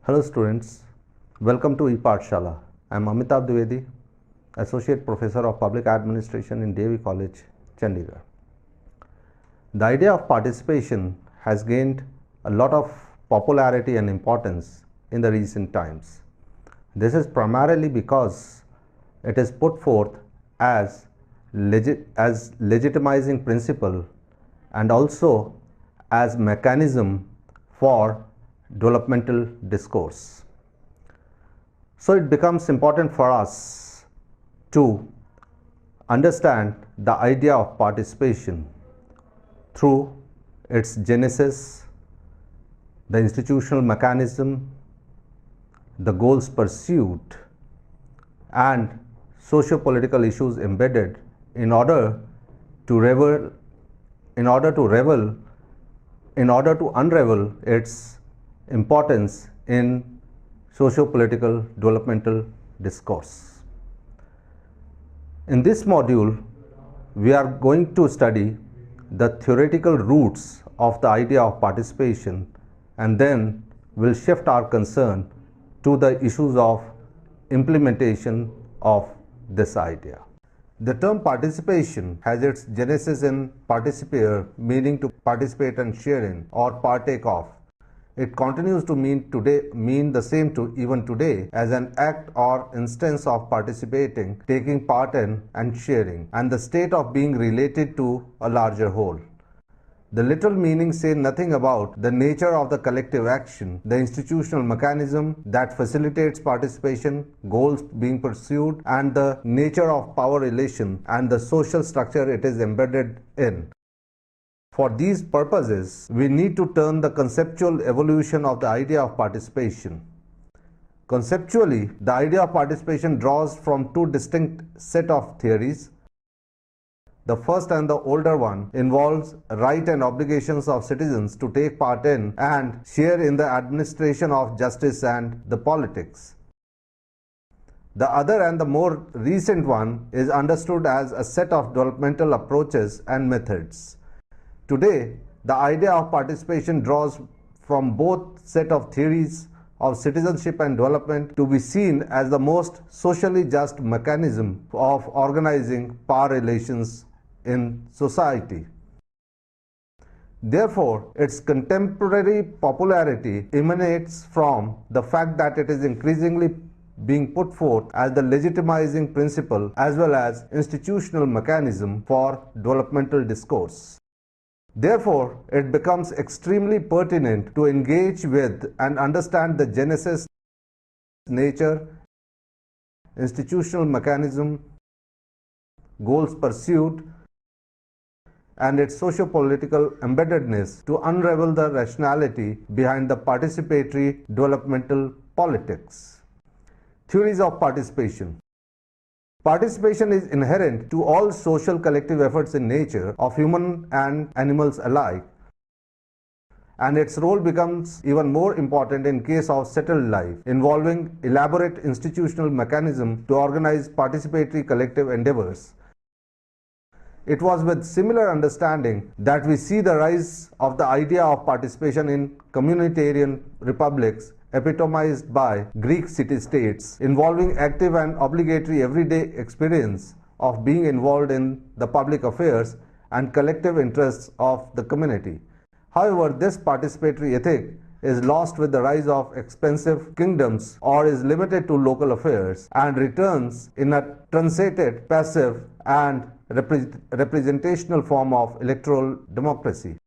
Hello students, welcome to ePathshala. I am Amitabh Dwivedi, Associate Professor of Public Administration in Devi College, Chandigarh. The idea of participation has gained a lot of popularity and importance in the recent times. This is primarily because it is put forth as legitimizing principle and also as mechanism for developmental discourse. So it becomes important for us to understand the idea of participation through its genesis, the institutional mechanism, the goals pursued, and socio-political issues embedded in order to unravel its importance in socio-political developmental discourse. In this module, we are going to study the theoretical roots of the idea of participation, and then we'll shift our concern to the issues of implementation of this idea. The term participation has its genesis in participare, meaning to participate and share in or partake of. It continues to mean the same even today as an act or instance of participating, taking part in and sharing, and the state of being related to a larger whole. The literal meanings say nothing about the nature of the collective action, the institutional mechanism that facilitates participation, goals being pursued, and the nature of power relation and the social structure it is embedded in. For these purposes, we need to turn the conceptual evolution of the idea of participation. Conceptually, the idea of participation draws from two distinct sets of theories. The first and the older one involves right and obligations of citizens to take part in and share in the administration of justice and the politics. The other and the more recent one is understood as a set of developmental approaches and methods. Today, the idea of participation draws from both set of theories of citizenship and development to be seen as the most socially just mechanism of organizing power relations in society. Therefore, its contemporary popularity emanates from the fact that it is increasingly being put forth as the legitimizing principle as well as institutional mechanism for developmental discourse. Therefore, it becomes extremely pertinent to engage with and understand the genesis, nature, institutional mechanism, goals pursued, and its socio-political embeddedness to unravel the rationality behind the participatory developmental politics. Theories of participation. Participation is inherent to all social collective efforts in nature of human and animals alike, and its role becomes even more important in case of settled life, involving elaborate institutional mechanism to organize participatory collective endeavors. It was with similar understanding that we see the rise of the idea of participation in communitarian republics epitomized by Greek city-states, involving active and obligatory everyday experience of being involved in the public affairs and collective interests of the community. However, this participatory ethic is lost with the rise of expansive kingdoms or is limited to local affairs and returns in a truncated, passive and representational form of electoral democracy.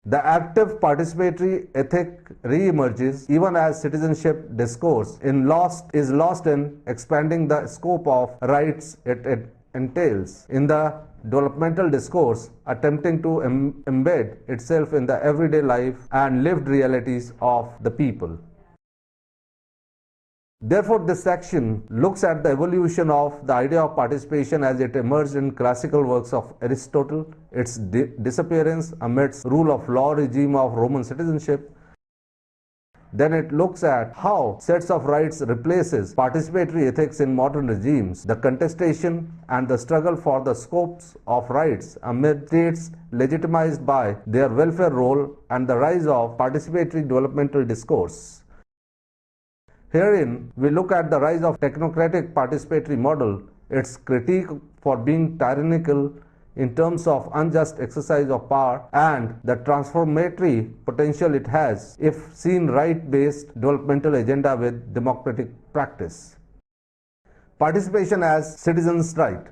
The active participatory ethic re-emerges even as citizenship discourse is lost in expanding the scope of rights it entails in the developmental discourse, attempting to embed itself in the everyday life and lived realities of the people. Therefore, this section looks at the evolution of the idea of participation as it emerged in classical works of Aristotle, its disappearance amidst rule of law regime of Roman citizenship. Then it looks at how sets of rights replaces participatory ethics in modern regimes, the contestation and the struggle for the scopes of rights amid states legitimized by their welfare role, and the rise of participatory developmental discourse. Herein, we look at the rise of technocratic participatory model, its critique for being tyrannical in terms of unjust exercise of power, and the transformatory potential it has if seen right-based developmental agenda with democratic practice. Participation as citizens' right.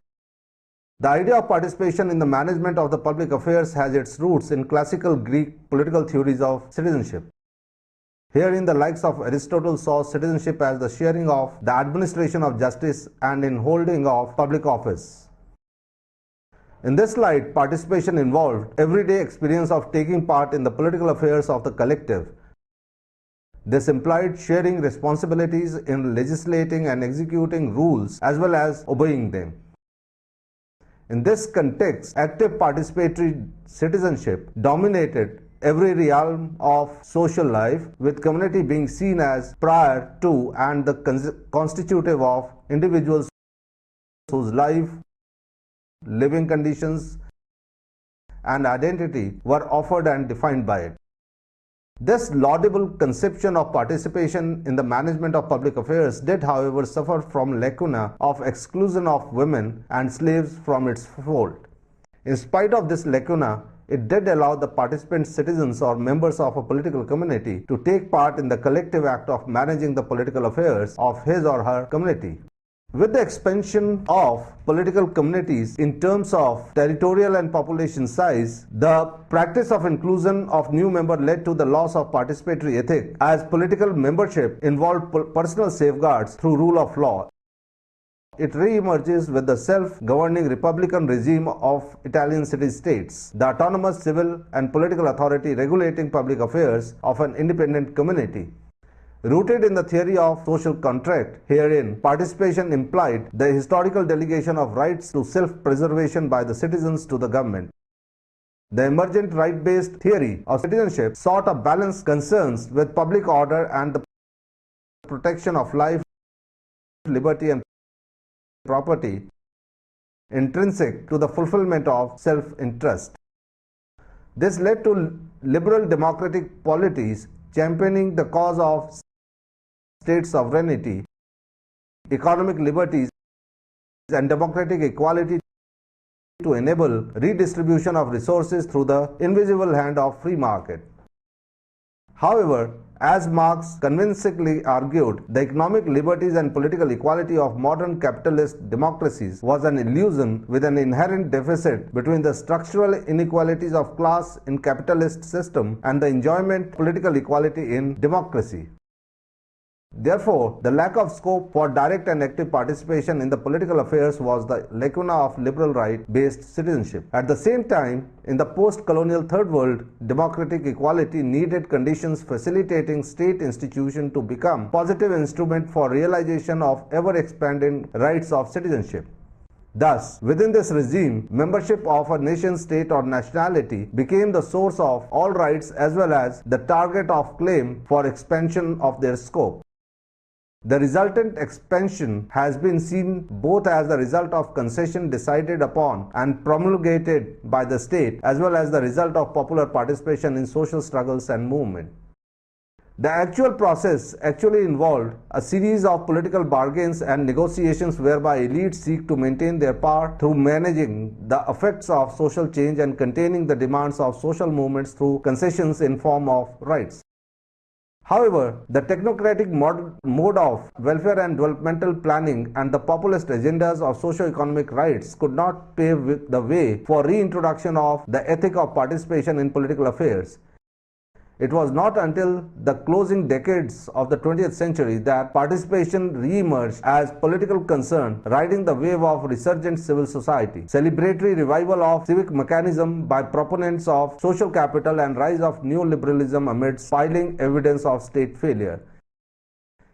The idea of participation in the management of the public affairs has its roots in classical Greek political theories of citizenship. Herein, the likes of Aristotle saw citizenship as the sharing of the administration of justice and in holding of public office. In this light, participation involved everyday experience of taking part in the political affairs of the collective. This implied sharing responsibilities in legislating and executing rules as well as obeying them. In this context, active participatory citizenship dominated every realm of social life, with community being seen as prior to and the constitutive of individuals whose life, living conditions, and identity were offered and defined by it. This laudable conception of participation in the management of public affairs did, however, suffer from lacuna of exclusion of women and slaves from its fold. In spite of this lacuna, it did allow the participant citizens or members of a political community to take part in the collective act of managing the political affairs of his or her community. With the expansion of political communities in terms of territorial and population size, the practice of inclusion of new members led to the loss of participatory ethic, as political membership involved personal safeguards through rule of law. It re-emerges with the self-governing republican regime of Italian city-states, the autonomous civil and political authority regulating public affairs of an independent community. Rooted in the theory of social contract, herein participation implied the historical delegation of rights to self-preservation by the citizens to the government. The emergent right-based theory of citizenship sought a balance concerns with public order and the protection of life, liberty, and property intrinsic to the fulfillment of self-interest. This led to liberal democratic polities championing the cause of state sovereignty, economic liberties, and democratic equality to enable redistribution of resources through the invisible hand of free market. However, as Marx convincingly argued, the economic liberties and political equality of modern capitalist democracies was an illusion with an inherent deficit between the structural inequalities of class in capitalist system and the enjoyment of political equality in democracy. Therefore, the lack of scope for direct and active participation in the political affairs was the lacuna of liberal right-based citizenship. At the same time, in the post-colonial Third World, democratic equality needed conditions facilitating state institutions to become positive instrument for realization of ever-expanding rights of citizenship. Thus, within this regime, membership of a nation-state or nationality became the source of all rights as well as the target of claim for expansion of their scope. The resultant expansion has been seen both as the result of concession decided upon and promulgated by the state as well as the result of popular participation in social struggles and movement. The actual process actually involved a series of political bargains and negotiations whereby elites seek to maintain their power through managing the effects of social change and containing the demands of social movements through concessions in form of rights. However, the technocratic mode of welfare and developmental planning and the populist agendas of socio-economic rights could not pave the way for reintroduction of the ethic of participation in political affairs. It was not until the closing decades of the 20th century that participation re-emerged as political concern, riding the wave of resurgent civil society, celebratory revival of civic mechanism by proponents of social capital, and rise of neoliberalism amidst piling evidence of state failure.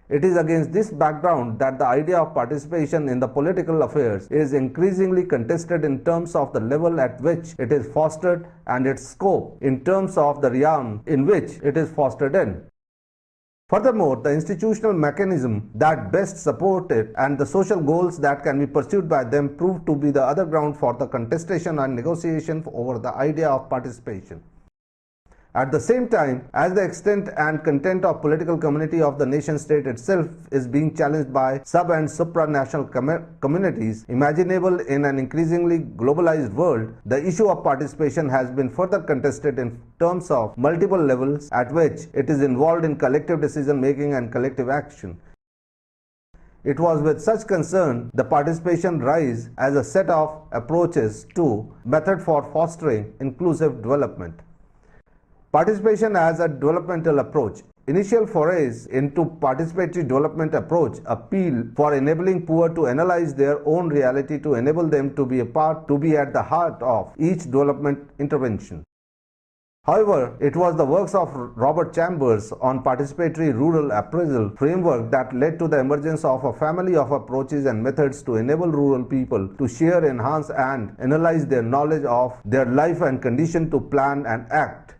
It is against this background that the idea of participation in the political affairs is increasingly contested in terms of the level at which it is fostered and its scope in terms of the realm in which it is fostered in. Furthermore, the institutional mechanism that best support it and the social goals that can be pursued by them prove to be the other ground for the contestation and negotiation over the idea of participation. At the same time, as the extent and content of political community of the nation state itself is being challenged by sub and supranational communities imaginable in an increasingly globalized world, the issue of participation has been further contested in terms of multiple levels at which it is involved in collective decision making and collective action. It was with such concern the participation rise as a set of approaches to method for fostering inclusive development. Participation as a developmental approach. Initial forays into participatory development approach appeal for enabling poor to analyze their own reality to enable them to be at the heart of each development intervention. However, it was the works of Robert Chambers on participatory rural appraisal framework that led to the emergence of a family of approaches and methods to enable rural people to share, enhance and analyze their knowledge of their life and condition to plan and act.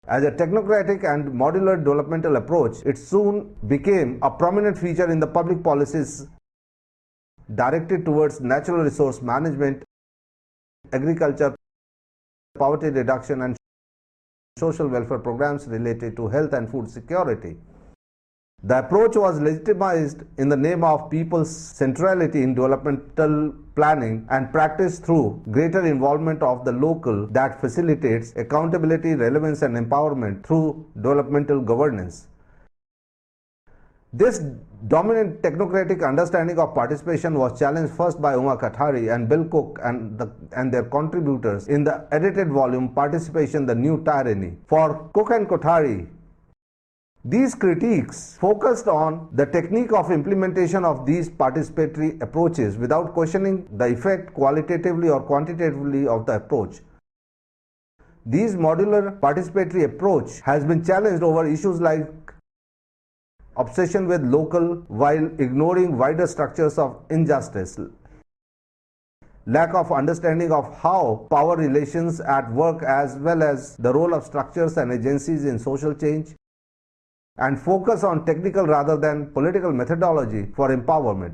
As a technocratic and modular developmental approach, it soon became a prominent feature in the public policies directed towards natural resource management, agriculture, poverty reduction and social welfare programs related to health and food security. The approach was legitimized in the name of people's centrality in developmental planning and practiced through greater involvement of the local that facilitates accountability, relevance and empowerment through developmental governance. This dominant technocratic understanding of participation was challenged first by Uma Kothari and Bill Cook and their contributors in the edited volume Participation, the New Tyranny. For Cook and Kothari, these critiques focused on the technique of implementation of these participatory approaches without questioning the effect qualitatively or quantitatively of the approach. This modular participatory approach has been challenged over issues like obsession with local while ignoring wider structures of injustice, lack of understanding of how power relations at work as well as the role of structures and agencies in social change, and focus on technical rather than political methodology for empowerment.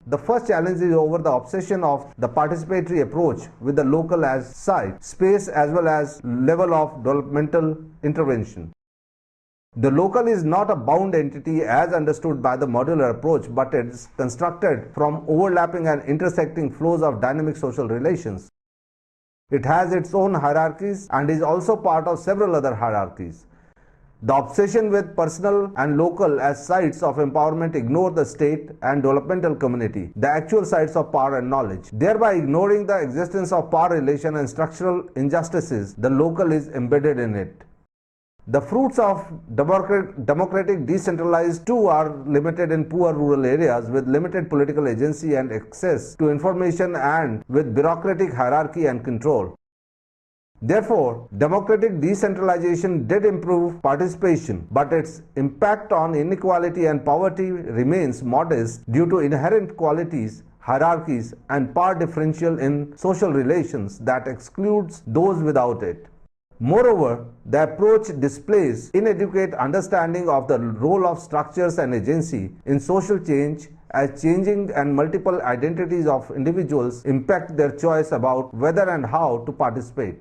The first challenge is over the obsession of the participatory approach with the local as site, space as well as level of developmental intervention. The local is not a bound entity as understood by the modular approach, but it is constructed from overlapping and intersecting flows of dynamic social relations. It has its own hierarchies and is also part of several other hierarchies. The obsession with personal and local as sites of empowerment ignore the state and developmental community, the actual sites of power and knowledge, thereby ignoring the existence of power relation and structural injustices the local is embedded in it. The fruits of democratic decentralized too are limited in poor rural areas with limited political agency and access to information and with bureaucratic hierarchy and control. Therefore, democratic decentralization did improve participation, but its impact on inequality and poverty remains modest due to inherent qualities, hierarchies, and power differential in social relations that excludes those without it. Moreover, the approach displays inadequate understanding of the role of structures and agency in social change, as changing and multiple identities of individuals impact their choice about whether and how to participate.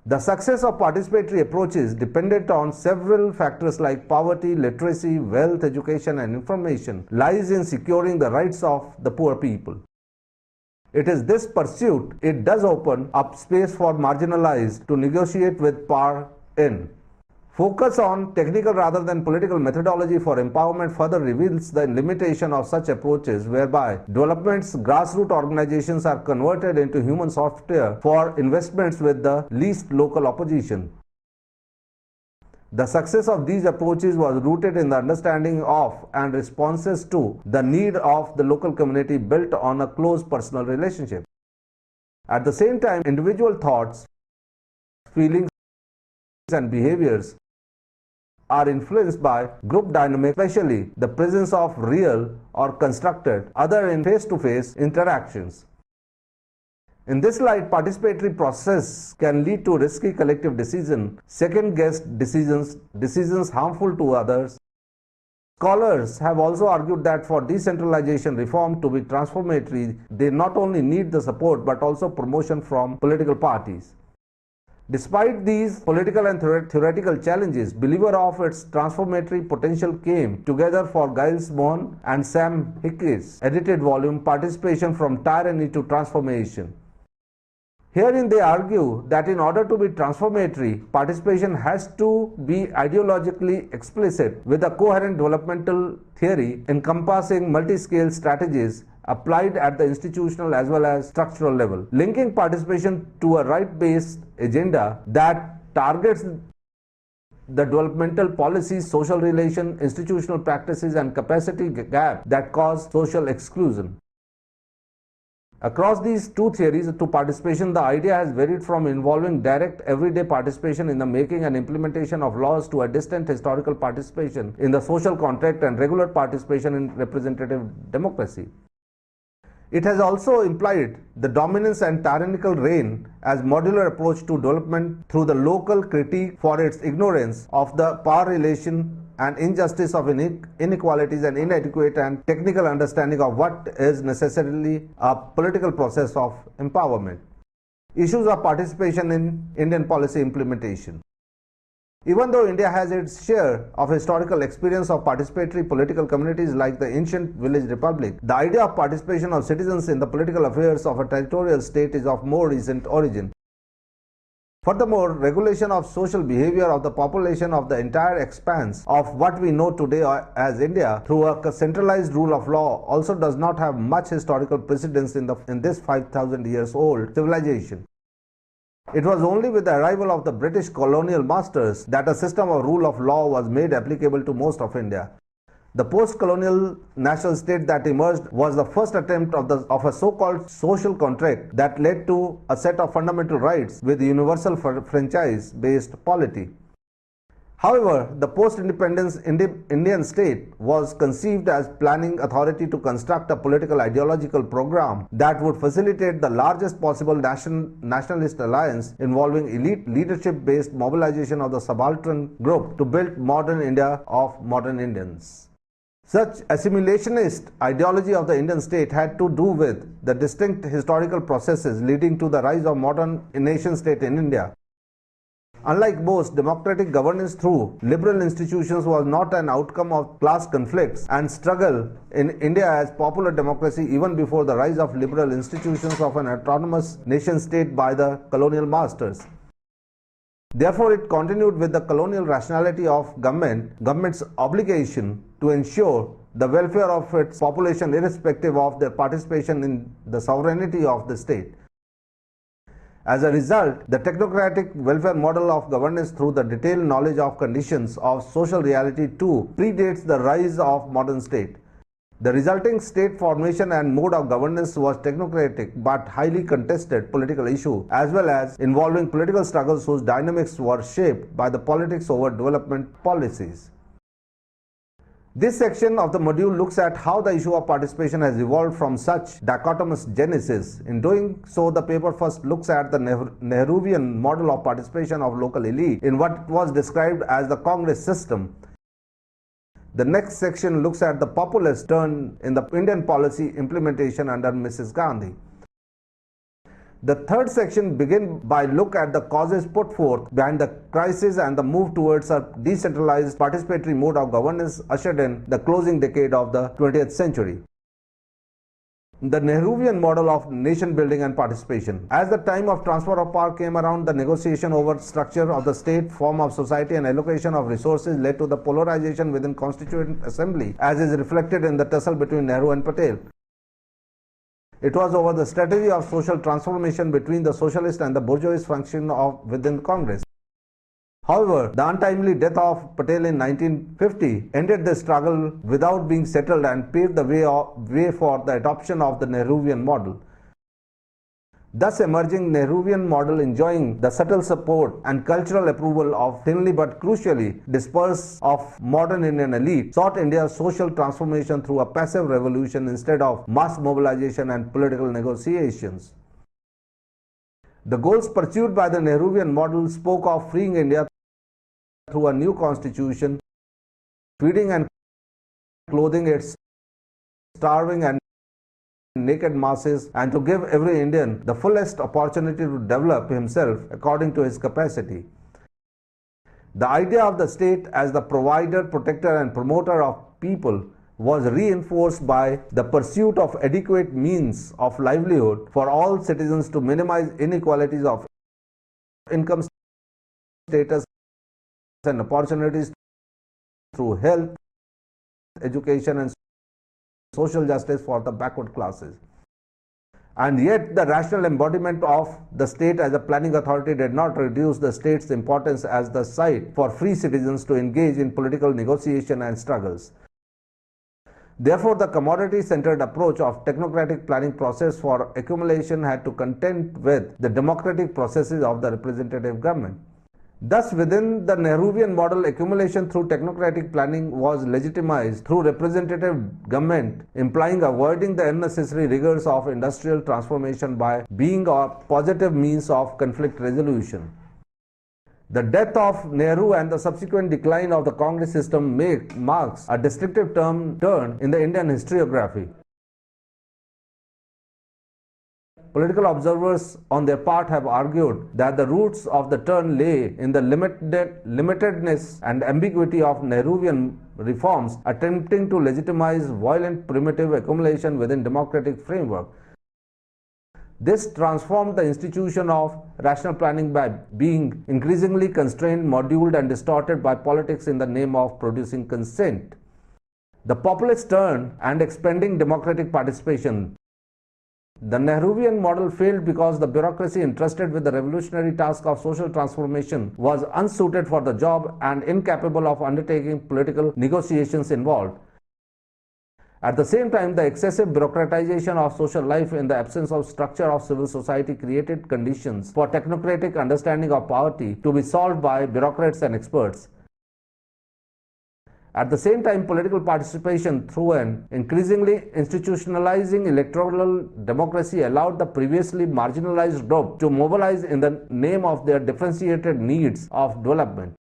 The success of participatory approaches dependent on several factors like poverty, literacy, wealth, education and information lies in securing the rights of the poor people. It is this pursuit, it does open up space for marginalized to negotiate with power in. Focus on technical rather than political methodology for empowerment further reveals the limitation of such approaches whereby development's grassroots organizations are converted into human software for investments with the least local opposition. The success of these approaches was rooted in the understanding of and responses to the need of the local community built on a close personal relationship. At the same time, individual thoughts, feelings and behaviors are influenced by group dynamics, especially the presence of real or constructed other in face-to-face interactions. In this light, participatory process can lead to risky collective decision, second-guessed decisions, decisions harmful to others. Scholars have also argued that for decentralization reform to be transformatory, they not only need the support but also promotion from political parties. Despite these political and theoretical challenges, believer of its transformatory potential came together for Giles Mohn and Sam Hickey's edited volume Participation from Tyranny to Transformation. Herein they argue that in order to be transformatory, participation has to be ideologically explicit with a coherent developmental theory encompassing multi-scale strategies applied at the institutional as well as structural level, linking participation to a right-based agenda that targets the developmental policies, social relation, institutional practices and capacity gap that cause social exclusion. Across these two theories to participation, the idea has varied from involving direct everyday participation in the making and implementation of laws to a distant historical participation in the social contract and regular participation in representative democracy. It has also implied the dominance and tyrannical reign as modular approach to development through the local critique for its ignorance of the power relation and injustice of inequalities and inadequate and technical understanding of what is necessarily a political process of empowerment. Issues of participation in Indian policy implementation. Even though India has its share of historical experience of participatory political communities like the ancient village republic, the idea of participation of citizens in the political affairs of a territorial state is of more recent origin. Furthermore, regulation of social behavior of the population of the entire expanse of what we know today as India through a centralized rule of law also does not have much historical precedence in this 5,000 years old civilization. It was only with the arrival of the British colonial masters that a system of rule of law was made applicable to most of India. The post-colonial national state that emerged was the first attempt of a so-called social contract that led to a set of fundamental rights with universal franchise-based polity. However, the post-independence Indian state was conceived as planning authority to construct a political ideological program that would facilitate the largest possible nationalist alliance involving elite leadership-based mobilization of the subaltern group to build modern India of modern Indians. Such assimilationist ideology of the Indian state had to do with the distinct historical processes leading to the rise of modern nation state in India. Unlike most, democratic governance through liberal institutions was not an outcome of class conflicts and struggle in India as popular democracy even before the rise of liberal institutions of an autonomous nation state by the colonial masters. Therefore, it continued with the colonial rationality of government's obligation to ensure the welfare of its population irrespective of their participation in the sovereignty of the state. As a result, the technocratic welfare model of governance through the detailed knowledge of conditions of social reality too predates the rise of modern state. The resulting state formation and mode of governance was technocratic but highly contested political issue as well as involving political struggles whose dynamics were shaped by the politics over development policies. This section of the module looks at how the issue of participation has evolved from such dichotomous genesis. In doing so, the paper first looks at the Nehruvian model of participation of local elite in what was described as the Congress system. The next section looks at the populist turn in the Indian policy implementation under Mrs. Gandhi. The third section begins by look at the causes put forth behind the crisis and the move towards a decentralized participatory mode of governance ushered in the closing decade of the 20th century. The Nehruvian model of nation building and participation. As the time of transfer of power came around, the negotiation over structure of the state, form of society and allocation of resources led to the polarization within Constituent Assembly as is reflected in the tussle between Nehru and Patel. It was over the strategy of social transformation between the socialist and the bourgeois faction within Congress. However, the untimely death of Patel in 1950 ended the struggle without being settled and paved the way for the adoption of the Nehruvian model. Thus emerging Nehruvian model enjoying the subtle support and cultural approval of thinly but crucially dispersed of modern Indian elite sought India's social transformation through a passive revolution instead of mass mobilization and political negotiations. The goals pursued by the Nehruvian model spoke of freeing India through a new constitution, feeding and clothing its starving and naked masses and to give every Indian the fullest opportunity to develop himself according to his capacity. The idea of the state as the provider, protector and promoter of people was reinforced by the pursuit of adequate means of livelihood for all citizens to minimize inequalities of income, status and opportunities through health, education and social justice for the backward classes. And yet the rational embodiment of the state as a planning authority did not reduce the state's importance as the site for free citizens to engage in political negotiation and struggles. Therefore, the commodity-centered approach of technocratic planning process for accumulation had to contend with the democratic processes of the representative government. Thus, within the Nehruvian model, accumulation through technocratic planning was legitimized through representative government, implying avoiding the unnecessary rigors of industrial transformation by being a positive means of conflict resolution. The death of Nehru and the subsequent decline of the Congress system marks a distinctive turn in the Indian historiography. Political observers on their part have argued that the roots of the turn lay in the limitedness and ambiguity of Nehruvian reforms attempting to legitimize violent primitive accumulation within democratic framework. This transformed the institution of rational planning by being increasingly constrained, moduled and distorted by politics in the name of producing consent. The populist turn and expanding democratic participation. The Nehruvian model failed because the bureaucracy entrusted with the revolutionary task of social transformation was unsuited for the job and incapable of undertaking political negotiations involved. At the same time, the excessive bureaucratization of social life in the absence of structure of civil society created conditions for technocratic understanding of poverty to be solved by bureaucrats and experts. At the same time, political participation through an increasingly institutionalizing electoral democracy allowed the previously marginalized group to mobilize in the name of their differentiated needs of development.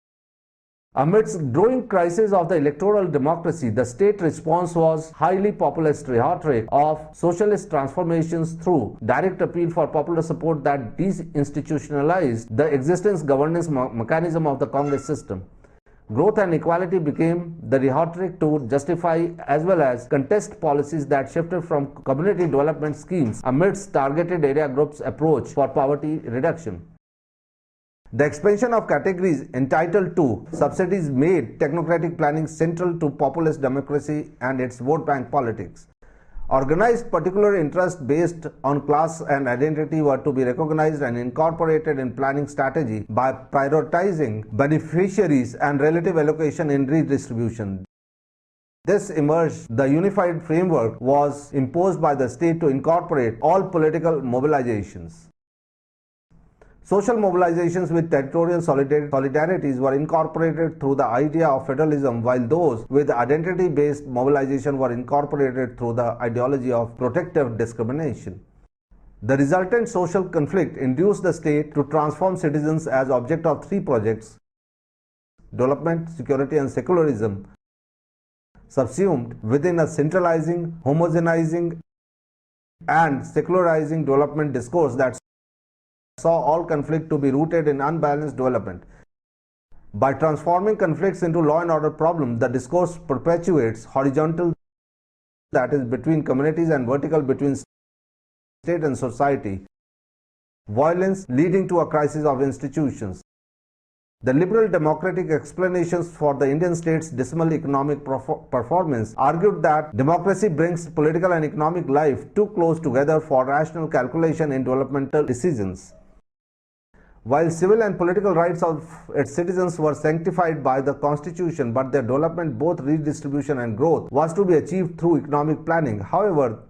Amidst growing crisis of the electoral democracy, the state response was highly populist rhetoric of socialist transformations through direct appeal for popular support that deinstitutionalized the existence governance mechanism of the Congress system. Growth and equality became the rhetoric to justify as well as contest policies that shifted from community development schemes amidst targeted area groups' approach for poverty reduction. The expansion of categories entitled to subsidies made technocratic planning central to populist democracy and its vote bank politics. Organized particular interests based on class and identity were to be recognized and incorporated in planning strategy by prioritizing beneficiaries and relative allocation in redistribution. This emerged. The unified framework was imposed by the state to incorporate all political mobilizations. Social mobilizations with territorial solidarities were incorporated through the idea of federalism, while those with identity-based mobilization were incorporated through the ideology of protective discrimination. The resultant social conflict induced the state to transform citizens as object of three projects: development, security and secularism, subsumed within a centralizing, homogenizing and secularizing development discourse that saw all conflict to be rooted in unbalanced development. By transforming conflicts into law and order problems, the discourse perpetuates horizontal, that is between communities, and vertical, between state and society, violence leading to a crisis of institutions. The liberal democratic explanations for the Indian state's dismal economic performance argued that democracy brings political and economic life too close together for rational calculation in developmental decisions. While civil and political rights of its citizens were sanctified by the Constitution, but their development, both redistribution and growth, was to be achieved through economic planning. However,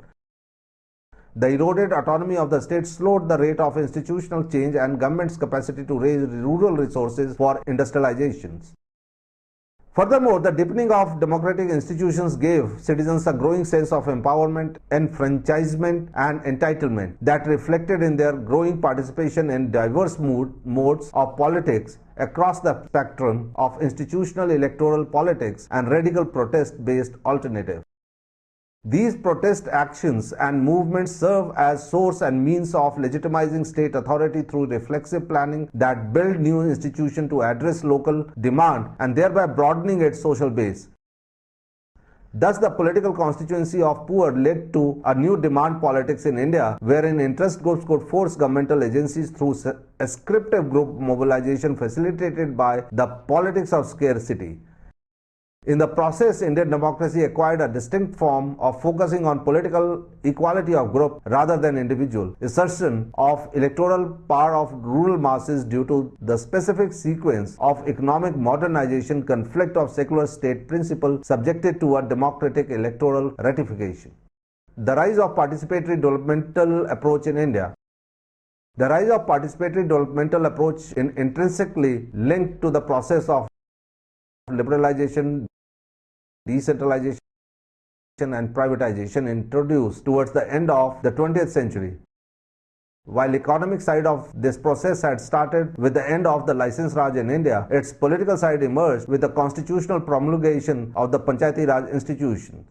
the eroded autonomy of the state slowed the rate of institutional change and government's capacity to raise rural resources for industrializations. Furthermore, the deepening of democratic institutions gave citizens a growing sense of empowerment, enfranchisement and entitlement that reflected in their growing participation in diverse modes of politics across the spectrum of institutional electoral politics and radical protest-based alternatives. These protest actions and movements serve as source and means of legitimizing state authority through reflexive planning that build new institutions to address local demand and thereby broadening its social base. Thus, the political constituency of poor led to a new demand politics in India, wherein interest groups could force governmental agencies through ascriptive group mobilization facilitated by the politics of scarcity. In the process, Indian democracy acquired a distinct form of focusing on political equality of group rather than individual, assertion of electoral power of rural masses due to the specific sequence of economic modernization, conflict of secular state principle subjected to a democratic electoral ratification. The rise of participatory developmental approach in India. The rise of participatory developmental approach is intrinsically linked to the process of liberalization, decentralization and privatization introduced towards the end of the 20th century. While the economic side of this process had started with the end of the License Raj in India, its political side emerged with the constitutional promulgation of the Panchayati Raj institution.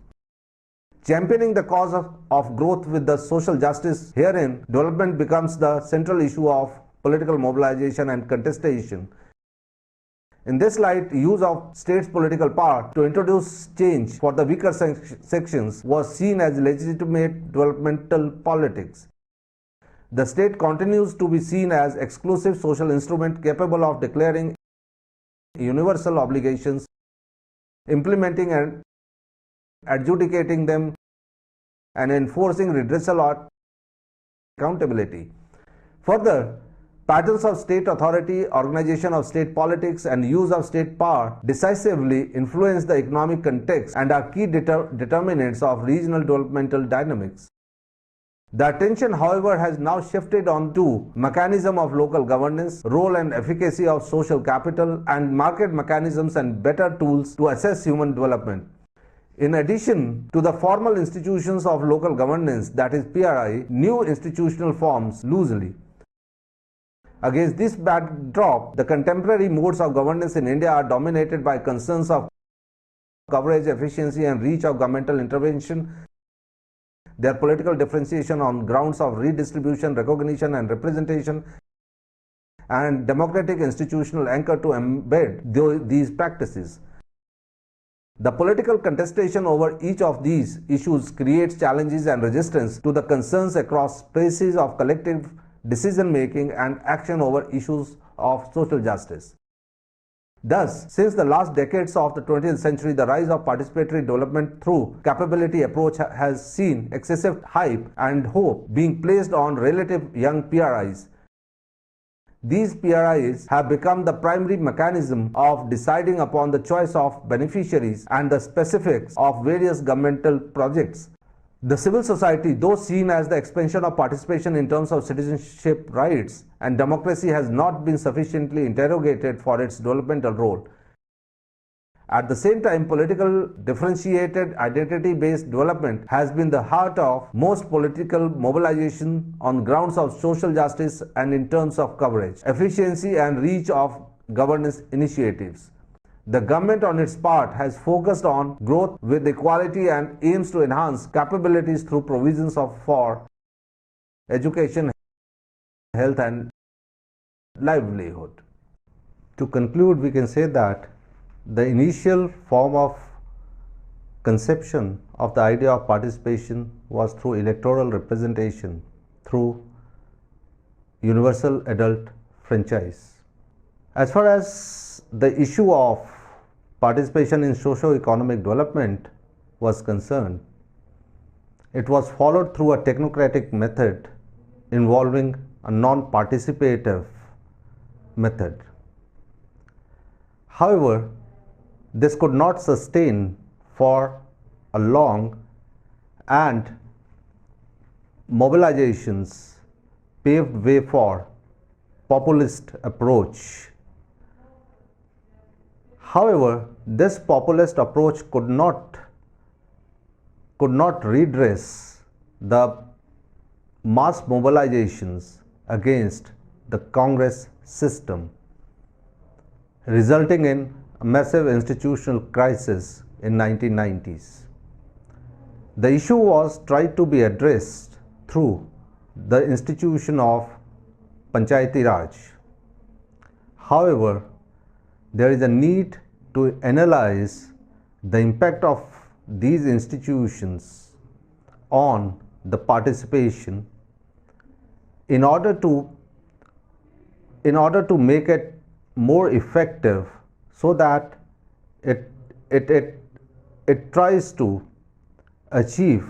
Championing the cause of growth with the social justice, herein development becomes the central issue of political mobilization and contestation. In this light, use of state's political power to introduce change for the weaker sections was seen as legitimate developmental politics. The state continues to be seen as exclusive social instrument capable of declaring universal obligations, implementing and adjudicating them, and enforcing redressal or accountability. Further, patterns of state authority, organization of state politics, and use of state power decisively influence the economic context and are key determinants of regional developmental dynamics. The attention, however, has now shifted on to mechanism of local governance, role and efficacy of social capital, and market mechanisms and better tools to assess human development. In addition to the formal institutions of local governance, that is PRI, new institutional forms loosely. Against this backdrop, the contemporary modes of governance in India are dominated by concerns of coverage, efficiency, and reach of governmental intervention. Their political differentiation on grounds of redistribution, recognition, and representation, and democratic institutional anchor to embed these practices. The political contestation over each of these issues creates challenges and resistance to the concerns across spaces of collective decision-making and action over issues of social justice. Thus, since the last decades of the 20th century, the rise of participatory development through capability approach has seen excessive hype and hope being placed on relative young PRIs. These PRIs have become the primary mechanism of deciding upon the choice of beneficiaries and the specifics of various governmental projects. The civil society, though seen as the expansion of participation in terms of citizenship rights and democracy, has not been sufficiently interrogated for its developmental role. At the same time, political differentiated identity-based development has been the heart of most political mobilization on grounds of social justice and in terms of coverage, efficiency and reach of governance initiatives. The government on its part has focused on growth with equality and aims to enhance capabilities through provisions for education, health and livelihood. To conclude, we can say that the initial form of conception of the idea of participation was through electoral representation, through universal adult franchise. As far as the issue of participation in socio-economic development was concerned, it was followed through a technocratic method involving a non-participative method. However, this could not sustain for a long, and mobilizations paved way for populist approach. However, this populist approach could not redress the mass mobilizations against the Congress system, resulting in a massive institutional crisis in 1990s. The issue was tried to be addressed through the institution of Panchayati Raj. However, there is a need to analyze the impact of these institutions on the participation in order to make it more effective, so that it tries to achieve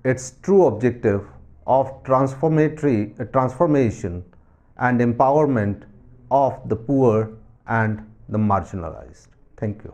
its true objective of transformation and empowerment of the poor and the marginalized. Thank you.